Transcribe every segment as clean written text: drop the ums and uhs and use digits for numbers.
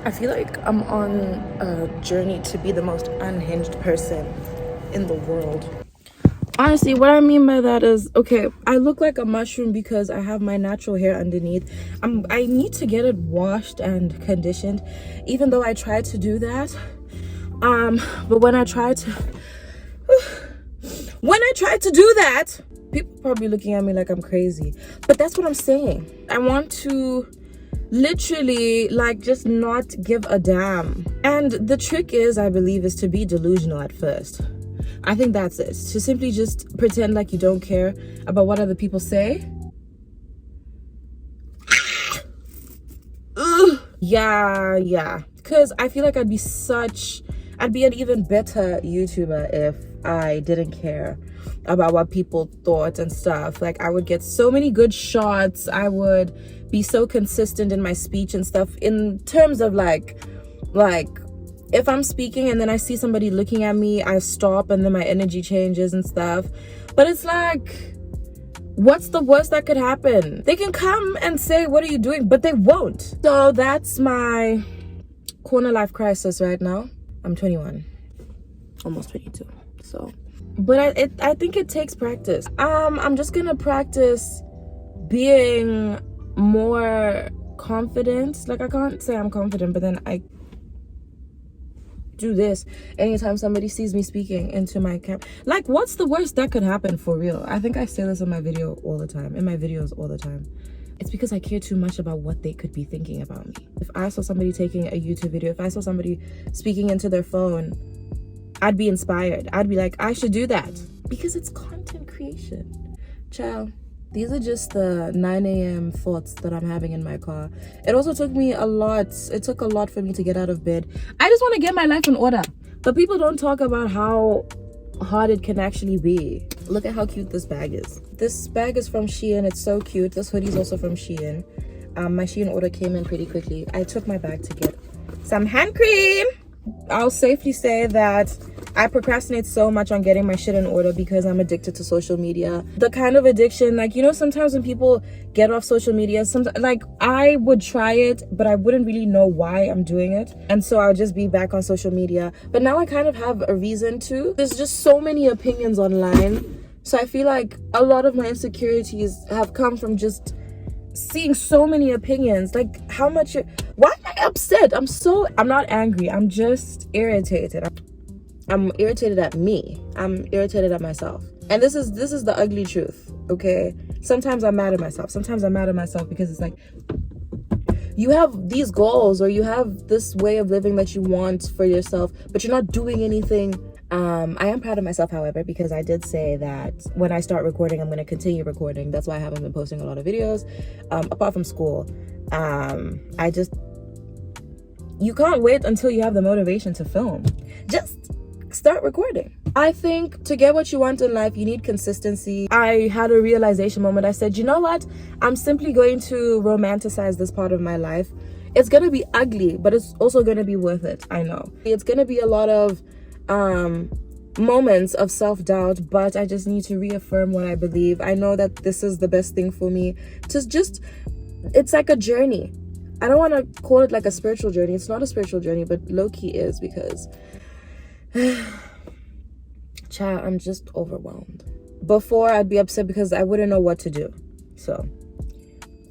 I feel like I'm on a journey to be the most unhinged person in the world. Honestly, what I mean by that is, okay, I look like a mushroom because I have my natural hair underneath. I need to get it washed and conditioned, even though I tried to do that. But when I tried to do that, people probably looking at me like I'm crazy. But that's what I'm saying. I want to literally like just not give a damn. And the trick is, I believe, is to be delusional at first. I think that's it. To simply just pretend like you don't care about what other people say. Yeah. Because I feel like I'd be an even better YouTuber if I didn't care about what people thought and stuff. Like, I would get so many good shots. I would be so consistent in my speech and stuff, in terms of like if I'm speaking and then I see somebody looking at me, I stop and then my energy changes and stuff. But it's like, what's the worst that could happen? They can come and say, what are you doing? But they won't. So that's my corner life crisis right now. I'm 21, almost 22. So, but I think it takes practice. I'm just gonna practice being more confident. Like, I can't say I'm confident, but then I do this anytime somebody sees me speaking into my camera. Like, what's the worst that could happen, for real? I think I say this in my videos all the time. It's because I care too much about what they could be thinking about me. If I saw somebody taking a YouTube video, if I saw somebody speaking into their phone, I'd be inspired. I'd be like, I should do that, because it's content creation. Ciao. These are just the 9 a.m. thoughts that I'm having in my car. It also took me a lot. It took a lot for me to get out of bed. I just want to get my life in order. But people don't talk about how hard it can actually be. Look at how cute this bag is. This bag is from Shein. It's so cute. This hoodie is also from Shein. My Shein order came in pretty quickly. I took my bag to get some hand cream. I'll safely say that I procrastinate so much on getting my shit in order because I'm addicted to social media. The kind of addiction, like, you know, sometimes when people get off social media, like, I would try it, but I wouldn't really know why I'm doing it. And so I'll just be back on social media. But now I kind of have a reason to. There's just so many opinions online. So I feel like a lot of my insecurities have come from just seeing so many opinions. Like, why am I upset? I'm not angry. I'm just irritated. I'm irritated at me. I'm irritated at myself. And this is the ugly truth, okay? Sometimes I'm mad at myself. Sometimes I'm mad at myself because it's like, you have these goals or you have this way of living that you want for yourself, but you're not doing anything. I am proud of myself, however, because I did say that when I start recording, I'm going to continue recording. That's why I haven't been posting a lot of videos, apart from school. You can't wait until you have the motivation to film. Just start recording. I think to get what you want in life, you need consistency. I had a realization moment. I said, you know what? I'm simply going to romanticize this part of my life. It's going to be ugly, but it's also going to be worth it. I know. It's going to be a lot of moments of self-doubt, but I just need to reaffirm what I believe. I know that this is the best thing for me. It's like a journey. I don't want to call it like a spiritual journey. It's not a spiritual journey, but low-key is, because child, I'm just overwhelmed. Before, I'd be upset because I wouldn't know what to do. So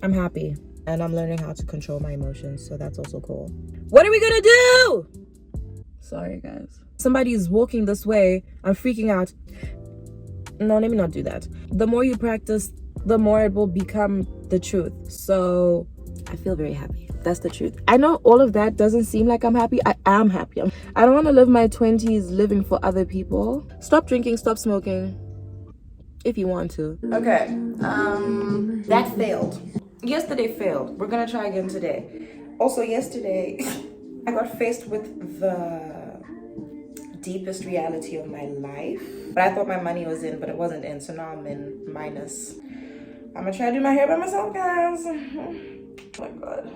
I'm happy, and I'm learning how to control my emotions, so that's also cool. What are we gonna do? Sorry, guys. Somebody's walking this way. I'm freaking out. No, let me not do that. The more you practice, the more it will become the truth. So I feel very happy. That's the truth. I know all of that doesn't seem like I'm happy. I am happy. I don't want to live my 20s living for other people. Stop drinking, stop smoking, if you want to. Okay, that failed. Yesterday failed. We're gonna try again today. Also, yesterday, I got faced with the deepest reality of my life. But I thought my money was in, but it wasn't in, so now I'm in minus. I'm gonna try to do my hair by myself, guys. Oh my god.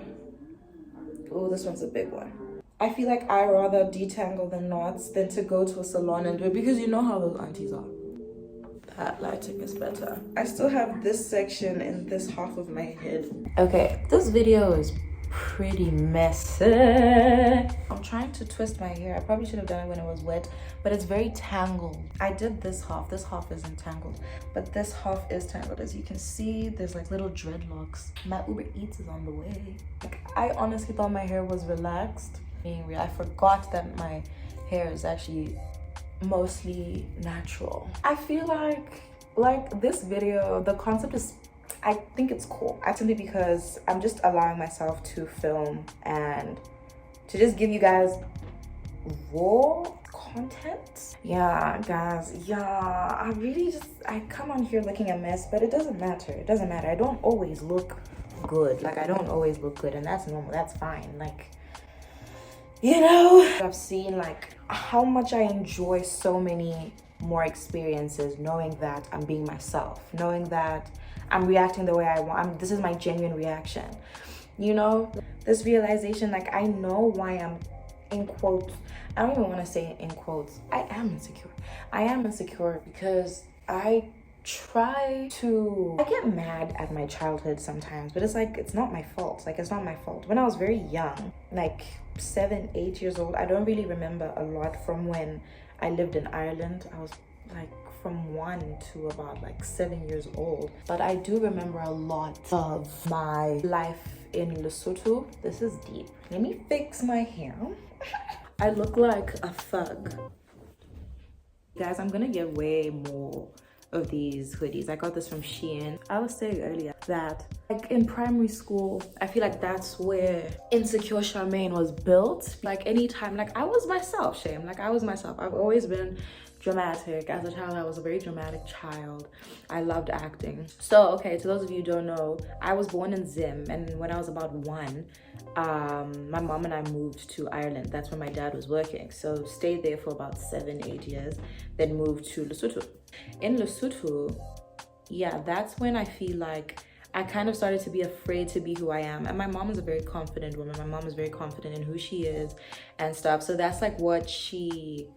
Oh, this one's a big one. I feel like I rather detangle the knots than to go to a salon and do it, because you know how those aunties are. That lighting is better. I still have this section in this half of my head. Okay, this video is pretty messy. I'm trying to twist my hair. I probably should have done it when it was wet, but it's very tangled. I did this half isn't tangled, but this half is tangled. As you can see, there's like little dreadlocks. My Uber Eats is on the way. Like, I honestly thought my hair was relaxed. Being real, I forgot that my hair is actually mostly natural. I feel like this video, the concept is, I think it's cool. Simply because I'm just allowing myself to film and to just give you guys raw content. Yeah, guys, yeah, I come on here looking a mess, but it doesn't matter. It doesn't matter. I don't always look good. Like, I don't always look good, and that's normal. That's fine. Like, you know, I've seen like how much I enjoy so many more experiences knowing that I'm being myself, knowing that I'm reacting the way I want. This is my genuine reaction. You know, this realization, like, I know why I'm, in quotes, I don't even want to say in quotes, I am insecure. I am insecure because I get mad at my childhood sometimes, but it's like, it's not my fault. Like, it's not my fault. When I was very young, like 7, 8 years old, I don't really remember a lot from when I lived in Ireland. I was like from 1 to about like 7 years old, but I do remember a lot of my life in Lesotho. This is deep. Let me fix my hair. I look like a thug. Guys, I'm gonna get way more of these hoodies. I got this from Shein. I was saying earlier that like in primary school, I feel like that's where insecure Charmaine was built. Like anytime, like I was myself, Shame. Like I was myself. I've always been dramatic. As a child, I was a very dramatic child. I loved acting. So, okay, to those of you who don't know, I was born in Zim, and when I was about 1, my mom and I moved to Ireland. That's where my dad was working. So stayed there for about 7, 8 years, then moved to Lesotho. In Lesotho, yeah, that's when I feel like I kind of started to be afraid to be who I am. And my mom is a very confident woman. My mom is very confident in who she is and stuff. So that's like what she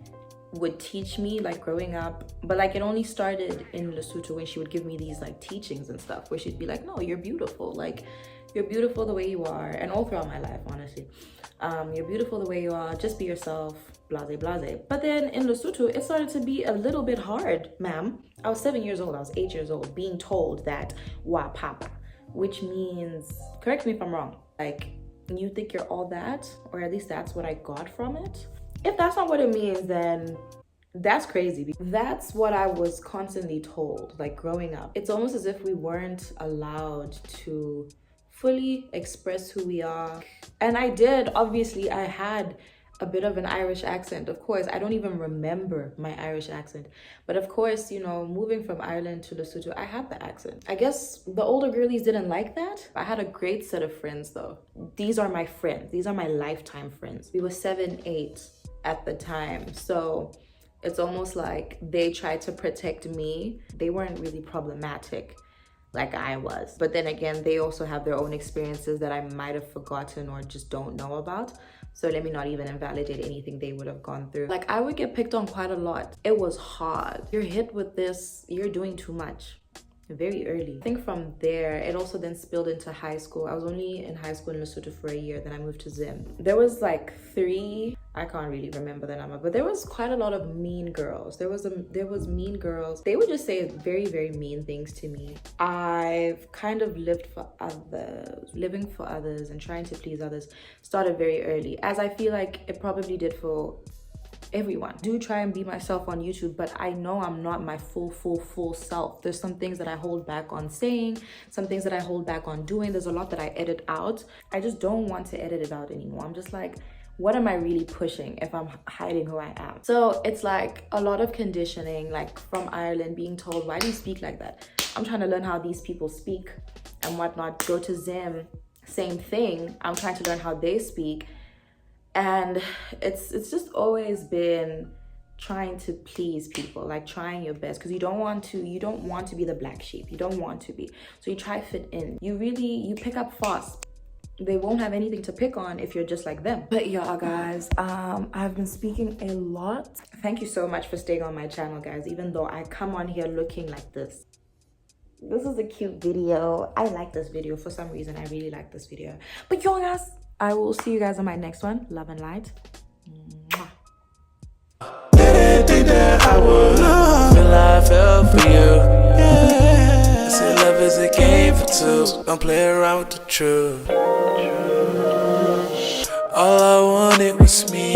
would teach me, like growing up. But like it only started in Lesotho when she would give me these like teachings and stuff, where she'd be like, no, you're beautiful. Like, you're beautiful the way you are. And all throughout my life, honestly. You're beautiful the way you are. Just be yourself. Blase, blase. But then in Lesotho, it started to be a little bit hard, ma'am. I was 7 years old. I was 8 years old, being told that wa papa, which means, correct me if I'm wrong, like, you think you're all that, or at least that's what I got from it. If that's not what it means, then that's crazy. That's what I was constantly told, like growing up. It's almost as if we weren't allowed to fully express who we are. And I did, obviously. I had a bit of an Irish accent, of course. I don't even remember my Irish accent. But of course, you know, moving from Ireland to Lesotho, I had the accent. I guess the older girlies didn't like that. I had a great set of friends though. These are my friends. These are my lifetime friends. We were 7, 8 at the time. So it's almost like they tried to protect me. They weren't really problematic like I was. But then again, they also have their own experiences that I might have forgotten or just don't know about. So let me not even invalidate anything they would have gone through. Like, I would get picked on quite a lot. It was hard. You're hit with this, you're doing too much. Very early. I think from there, it also then spilled into high school. I was only in high school in Lesotho for a year, then I moved to Zim. There was like 3, I can't really remember the number, but there was quite a lot of mean girls. There was mean girls. They would just say very, very mean things to me. I've kind of living for others and trying to please others started very early, as I feel like it probably did for everyone. Do try and be myself on YouTube, but I know I'm not my full self. There's some things that I hold back on saying, some things that I hold back on doing. There's a lot that I edit out. I just don't want to edit it out anymore. I'm just like, what am I really pushing if I'm hiding who I am? So it's like a lot of conditioning, like from Ireland, being told, why do you speak like that? I'm trying to learn how these people speak and whatnot. Go to Zim, same thing. I'm trying to learn how they speak. And it's just always been trying to please people, like trying your best, because you don't want to be the black sheep. You don't want to be. So you try to fit in. You pick up fast. They won't have anything to pick on if you're just like them. But y'all guys, I've been speaking a lot. Thank you so much for staying on my channel, guys, even though I come on here looking like this. This is a cute video. I like this video. For some reason, I really like this video. But yo, guys, I will see you guys on my next one. Love and light. Mwah. Didn't think that I would feel how I felt for you. Yeah. I said love is a game for two. Don't play around with the truth. All I wanted was me.